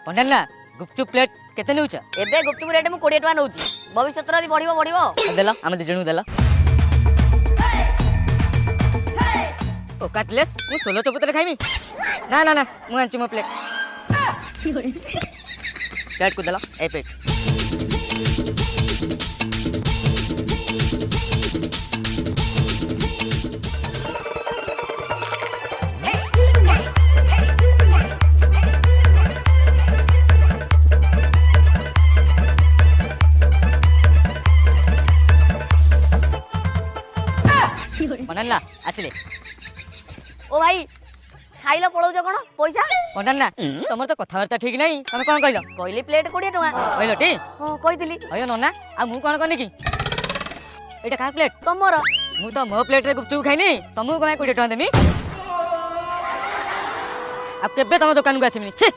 पंडा ना गुपचुप प्लेट केते नेउछ एबे गुपचुप रेट मु 20 टका नउची भविष्य रे बढ़िबो देला हम दिजणु देला ओ काटलेस मु 16 चौपतरे खाइमी ना ना ना मु आंची मो प्लेट प्लेट को देला ए प्लेट पंडा आसिले ओ भाई खाइला पळौ जो कोन पैसा पंडा तमर तो कथावार्ता ठीक नहीं तमे कोन कहलो कहली प्लेट 20 टका कहलो टी हां कहितली अयो नन्ना आ मु कोन करनी की एटा का प्लेट तमर मु तो मो प्लेट रे गुपचुप खाइनी तमु को 20 टका देमी अब केबे तम दुकान को आसिमिनी छी